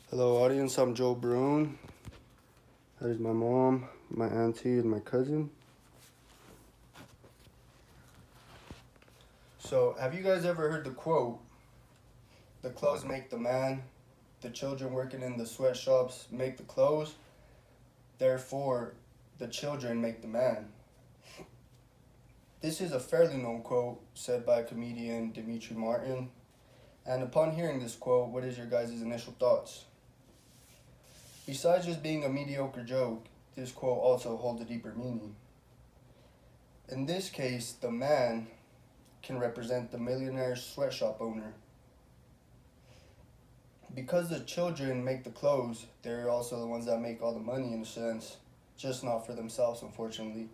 Hello, audience. I'm Joe Brown. That is my mom, my auntie, and my cousin. So, have you guys ever heard the quote, "The clothes make the man, the children working in the sweatshops make the clothes, therefore, the children make the man"? This is a fairly known quote said by comedian Demetri Martin. And upon hearing this quote, what is your guys' initial thoughts? Besides just being a mediocre joke, this quote also holds a deeper meaning. In this case, the man can represent the millionaire sweatshop owner. Because the children make the clothes, they're also the ones that make all the money in a sense, just not for themselves, unfortunately.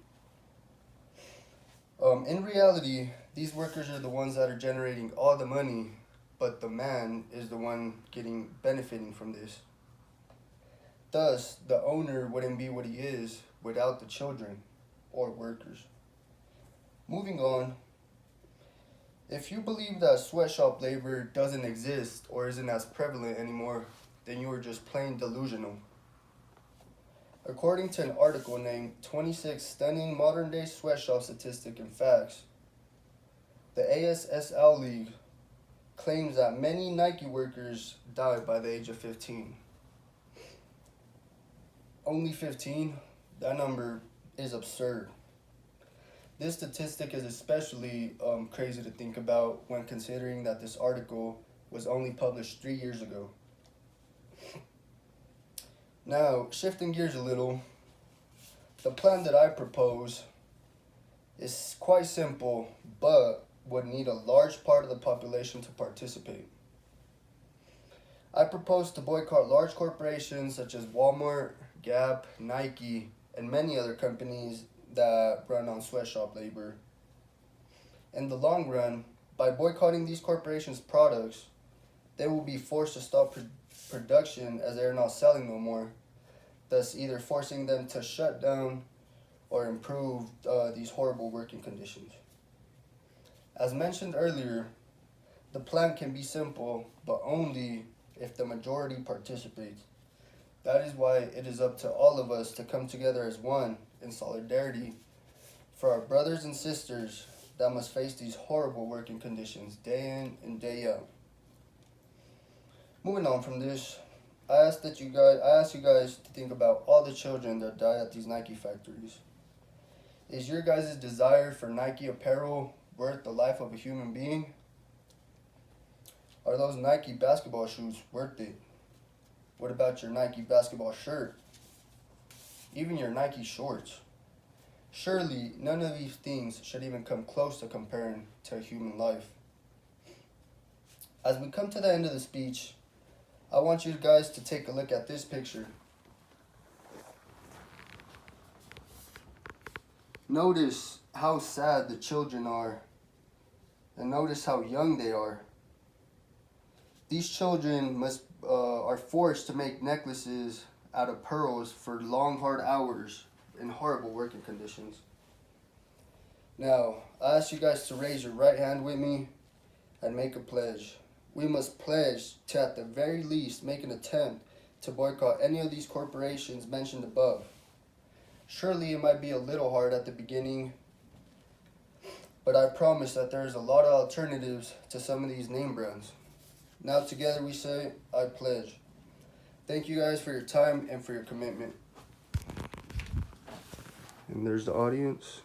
In reality, these workers are the ones that are generating all the money, but the man is the one benefiting from this. Thus, the owner wouldn't be what he is without the children or workers. Moving on, if you believe that sweatshop labor doesn't exist or isn't as prevalent anymore, then you are just plain delusional. According to an article named 26 Stunning Modern Day Sweatshop Statistics and Facts, the ASSL League claims that many Nike workers died by the age of 15. Only 15? That number is absurd. This statistic is especially crazy to think about when considering that this article was only published 3 years ago. Now, shifting gears a little, the plan that I propose is quite simple, but would need a large part of the population to participate. I propose to boycott large corporations such as Walmart, Gap, Nike, and many other companies that run on sweatshop labor. In the long run, by boycotting these corporations' products, they will be forced to stop production as they are not selling no more, thus either forcing them to shut down or improve these horrible working conditions. As mentioned earlier, the plan can be simple, but only if the majority participates. That is why it is up to all of us to come together as one in solidarity for our brothers and sisters that must face these horrible working conditions day in and day out. Moving on from this, I ask you guys to think about all the children that die at these Nike factories. Is your guys' desire for Nike apparel worth the life of a human being? Are those Nike basketball shoes worth it? What about your Nike basketball shirt? Even your Nike shorts? Surely none of these things should even come close to comparing to a human life. As we come to the end of the speech, I want you guys to take a look at this picture. Notice how sad the children are, and notice how young they are. These children are forced to make necklaces out of pearls for long, hard hours in horrible working conditions. Now, I ask you guys to raise your right hand with me and make a pledge. We must pledge to, at the very least, make an attempt to boycott any of these corporations mentioned above. Surely it might be a little hard at the beginning, but I promise that there is a lot of alternatives to some of these name brands. Now together we say, I pledge. Thank you guys for your time and for your commitment. And there's the audience.